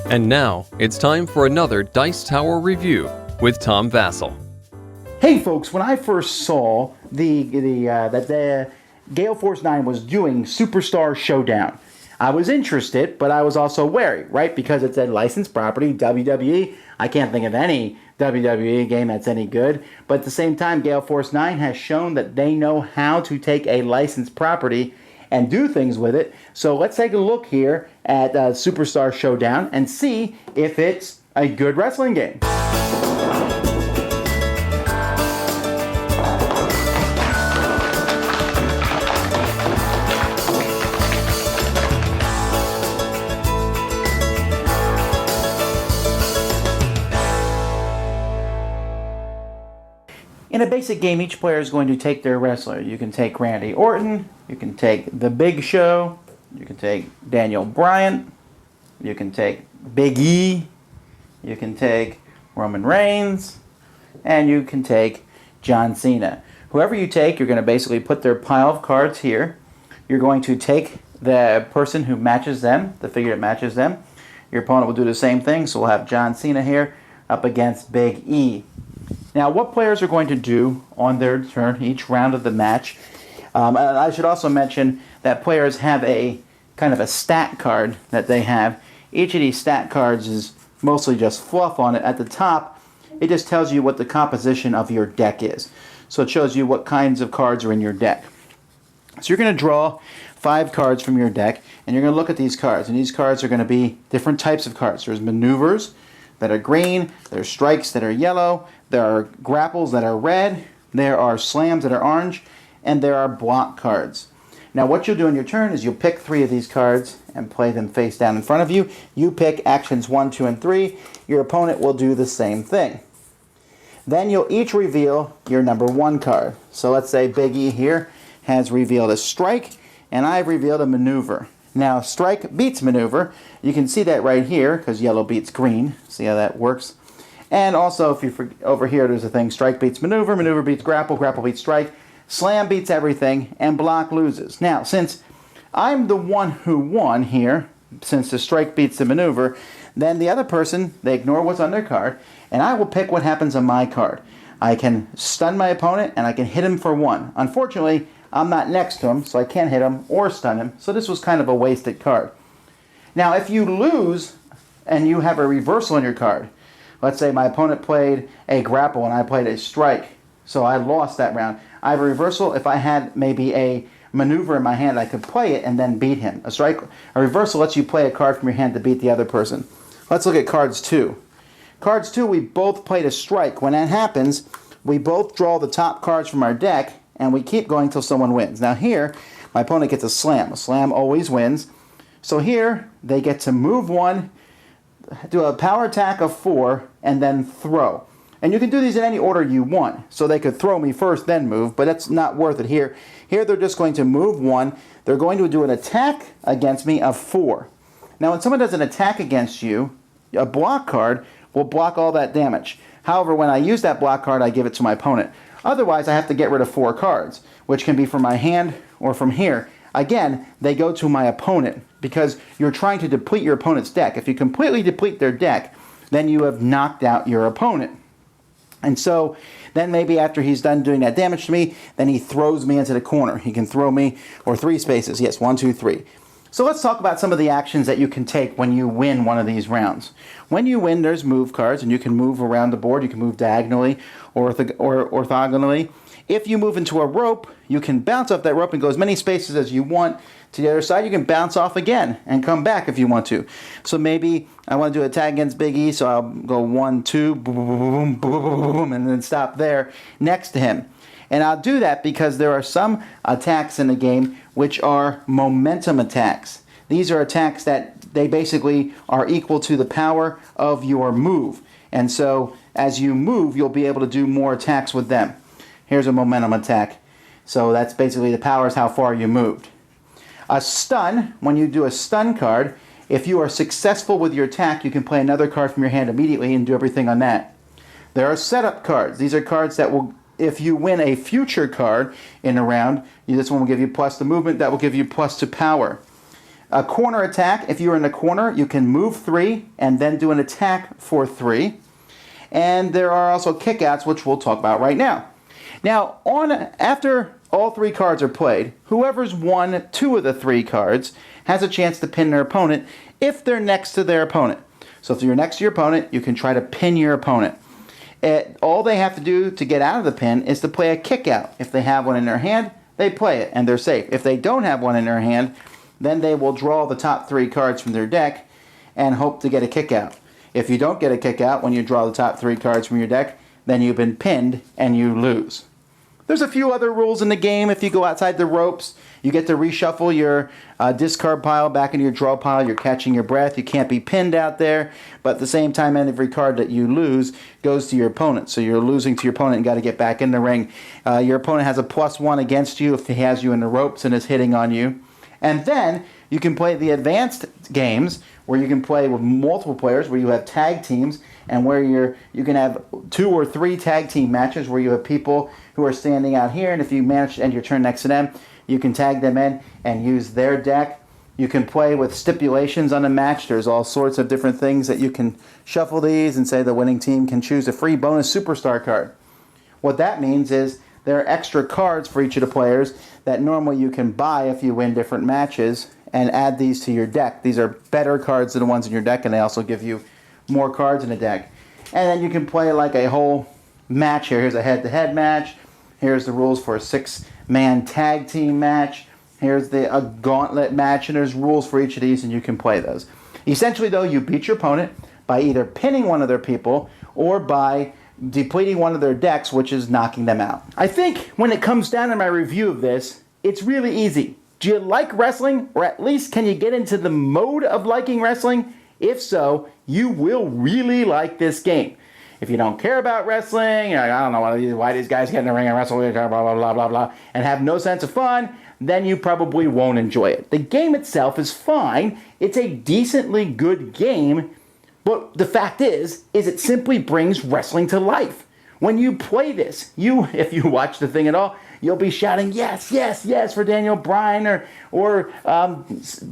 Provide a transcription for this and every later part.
And now, it's time for another Dice Tower review with Tom Vasel. Hey folks, when I first saw that the Gale Force 9 was doing Superstar Showdown, I was interested, but I was also wary, right? Because it's a licensed property, WWE. I can't think of any WWE game that's any good. But at the same time, Gale Force 9 has shown that they know how to take a licensed property and do things with it. So let's take a look here at Superstar Showdown and see if it's a good wrestling game. In a basic game, each player is going to take their wrestler. You can take Randy Orton, you can take The Big Show, you can take Daniel Bryan, you can take Big E, you can take Roman Reigns, and you can take John Cena. Whoever you take, you're going to basically put their pile of cards here. You're going to take the person who matches them, the figure that matches them. Your opponent will do the same thing, so we'll have John Cena here up against Big E. Now, what players are going to do on their turn each round of the match? I should also mention that players have a kind of a stat card that they have. Each of these stat cards is mostly just fluff on it. At the top, it just tells you what the composition of your deck is. So it shows you what kinds of cards are in your deck. So you're going to draw 5 cards from your deck, and you're going to look at these cards. And these cards are going to be different types of cards. There's maneuvers that are green, there's strikes that are yellow, there are grapples that are red, there are slams that are orange, and there are block cards. Now what you'll do on your turn is you'll pick 3 of these cards and play them face down in front of you. You pick actions 1, 2, and 3. Your opponent will do the same thing. Then you'll each reveal your number 1 card. So let's say Big E here has revealed a strike, and I've revealed a maneuver. Now, strike beats maneuver. You can see that right here, because yellow beats green. See how that works? And also, if you over here, there's a thing, strike beats maneuver, maneuver beats grapple, grapple beats strike, slam beats everything, and block loses. Now, since I'm the one who won here, since the strike beats the maneuver, then the other person, they ignore what's on their card, and I will pick what happens on my card. I can stun my opponent, and I can hit him for 1. Unfortunately, I'm not next to him, so I can't hit him or stun him. So this was kind of a wasted card. Now, if you lose and you have a reversal on your card, let's say my opponent played a grapple and I played a strike, so I lost that round. I have a reversal. If I had maybe a maneuver in my hand, I could play it and then beat him. A reversal lets you play a card from your hand to beat the other person. Let's look at cards 2. Cards 2, we both played a strike. When that happens, we both draw the top cards from our deck, and we keep going until someone wins. Now here, my opponent gets a slam. A slam always wins. So here, they get to move 1, do a power attack of 4, and then throw. And you can do these in any order you want. So they could throw me first, then move, but that's not worth it here. Here, they're just going to move 1. They're going to do an attack against me of 4. Now, when someone does an attack against you, a block card will block all that damage. However, when I use that block card, I give it to my opponent. Otherwise, I have to get rid of 4 cards, which can be from my hand or from here. Again, they go to my opponent because you're trying to deplete your opponent's deck. If you completely deplete their deck, then you have knocked out your opponent. And so then maybe after he's done doing that damage to me, then he throws me into the corner. He can throw me, or 3 spaces. Yes, 1, 2, 3. So let's talk about some of the actions that you can take when you win one of these rounds. When you win, there's move cards, and you can move around the board. You can move diagonally or orthogonally. If you move into a rope, you can bounce off that rope and go as many spaces as you want to the other side. You can bounce off again and come back if you want to. So maybe I want to do an attack against Big E, so I'll go 1, 2, boom, boom, boom, boom, boom, and then stop there next to him. And I'll do that because there are some attacks in the game which are momentum attacks. These are attacks that they basically are equal to the power of your move. And so as you move, you'll be able to do more attacks with them. Here's a momentum attack. So that's basically the power is how far you moved. A stun, when you do a stun card, if you are successful with your attack, you can play another card from your hand immediately and do everything on that. There are setup cards. These are cards that will, if you win a future card in a round, this one will give you plus to movement, that will give you plus to power. A corner attack, if you're in the corner, you can move 3 and then do an attack for 3. And there are also kickouts, which we'll talk about right now. Now, after all 3 cards are played, whoever's won 2 of the 3 cards has a chance to pin their opponent if they're next to their opponent. So if you're next to your opponent, you can try to pin your opponent. All they have to do to get out of the pin is to play a kickout. If they have one in their hand, they play it, and they're safe. If they don't have one in their hand, then they will draw the top 3 cards from their deck and hope to get a kickout. If you don't get a kickout when you draw the top 3 cards from your deck, then you've been pinned and you lose. There's a few other rules in the game. If you go outside the ropes, you get to reshuffle your discard pile back into your draw pile. You're catching your breath. You can't be pinned out there. But at the same time, every card that you lose goes to your opponent. So you're losing to your opponent and got to get back in the ring. Your opponent has a +1 against you if he has you in the ropes and is hitting on you. And then you can play the advanced games where you can play with multiple players, where you have tag teams, and where you can have 2 or 3 tag team matches where you have people who are standing out here, and if you manage to end your turn next to them, you can tag them in and use their deck. You can play with stipulations on a match. There's all sorts of different things that you can shuffle these and say the winning team can choose a free bonus superstar card. What that means is there are extra cards for each of the players that normally you can buy if you win different matches and add these to your deck. These are better cards than the ones in your deck, and they also give you more cards in the deck. And then you can play like a whole match here. Here's a head-to-head match. Here's the rules for a 6-man tag team match. Here's a gauntlet match, and there's rules for each of these, and you can play those. Essentially, though, you beat your opponent by either pinning one of their people or by depleting one of their decks, which is knocking them out. I think when it comes down to my review of this, it's really easy. Do you like wrestling, or at least can you get into the mode of liking wrestling? If so, you will really like this game. If you don't care about wrestling, you're like, I don't know why these guys get in the ring and wrestle, blah, blah, blah, blah, blah, and have no sense of fun, then you probably won't enjoy it. The game itself is fine. It's a decently good game, but the fact is it simply brings wrestling to life. When you play this, if you watch the thing at all, you'll be shouting, yes, yes, yes, for Daniel Bryan, or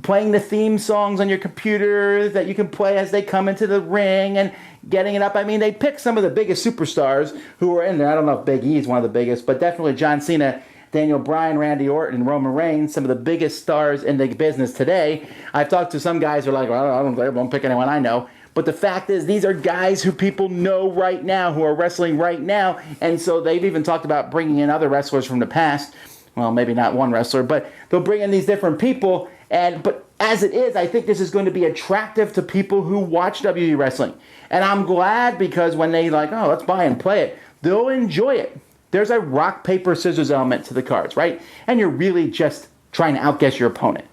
playing the theme songs on your computer that you can play as they come into the ring and getting it up. I mean, they pick some of the biggest superstars who are in there. I don't know if Big E is one of the biggest, but definitely John Cena, Daniel Bryan, Randy Orton, and Roman Reigns, some of the biggest stars in the business today. I've talked to some guys who are like, well, I won't pick anyone I know. But the fact is, these are guys who people know right now, who are wrestling right now. And so they've even talked about bringing in other wrestlers from the past. Well, maybe not one wrestler, but they'll bring in these different people. But as it is, I think this is going to be attractive to people who watch WWE wrestling. And I'm glad, because when they like, oh, let's buy and play it, they'll enjoy it. There's a rock, paper, scissors element to the cards, right? And you're really just trying to outguess your opponent.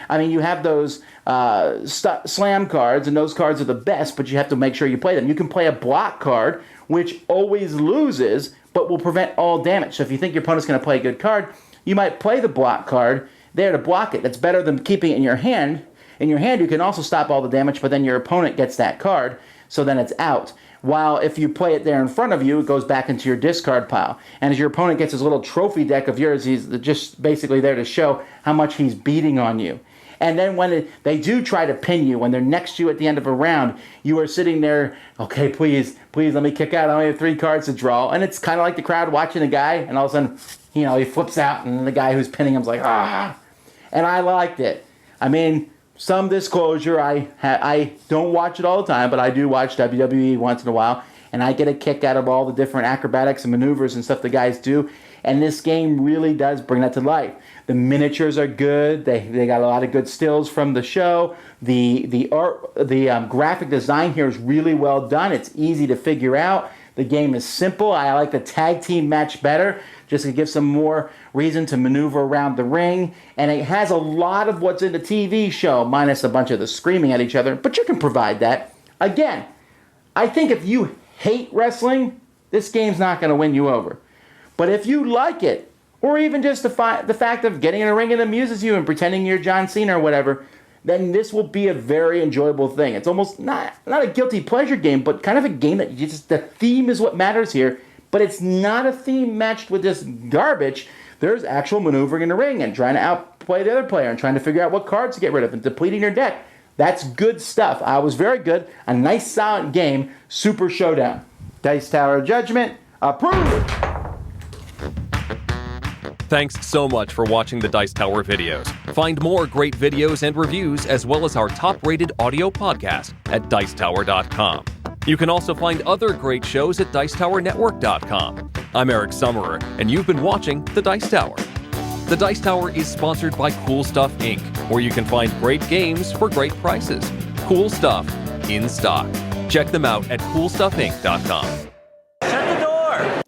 I mean, you have those slam cards, and those cards are the best, but you have to make sure you play them. You can play a block card, which always loses, but will prevent all damage. So if you think your opponent's going to play a good card, you might play the block card there to block it. That's better than keeping it in your hand. In your hand, you can also stop all the damage, but then your opponent gets that card, so then it's out. While if you play it there in front of you, it goes back into your discard pile. And as your opponent gets his little trophy deck of yours, he's just basically there to show how much he's beating on you. And then when they do try to pin you, when they're next to you at the end of a round, you are sitting there, okay, please, let me kick out. I only have 3 cards to draw. And it's kind of like the crowd watching a guy, and all of a sudden, he flips out, and the guy who's pinning him's like, ah. And I liked it. I mean, some disclosure, I don't watch it all the time, but I do watch WWE once in a while, and I get a kick out of all the different acrobatics and maneuvers and stuff the guys do. And this game really does bring that to life. The miniatures are good. They got a lot of good stills from the show. The graphic design here is really well done. It's easy to figure out. The game is simple. I like the tag team match better, just to give some more reason to maneuver around the ring. And it has a lot of what's in the TV show, minus a bunch of the screaming at each other. But you can provide that. Again, I think if you hate wrestling, this game's not going to win you over. But if you like it, or even just the fact of getting in a ring and amuses you and pretending you're John Cena or whatever, then this will be a very enjoyable thing. It's almost not a guilty pleasure game, but kind of a game that the theme is what matters here. But it's not a theme matched with this garbage. There's actual maneuvering in the ring and trying to outplay the other player and trying to figure out what cards to get rid of and depleting your deck. That's good stuff. I was very good. A nice, silent game. Super Showdown. Dice Tower Judgment. Approved! Thanks so much for watching the Dice Tower videos. Find more great videos and reviews, as well as our top-rated audio podcast at Dicetower.com. You can also find other great shows at Dicetowernetwork.com. I'm Eric Summerer, and you've been watching The Dice Tower. The Dice Tower is sponsored by Cool Stuff Inc., where you can find great games for great prices. Cool stuff in stock. Check them out at CoolStuffInc.com. Shut the door!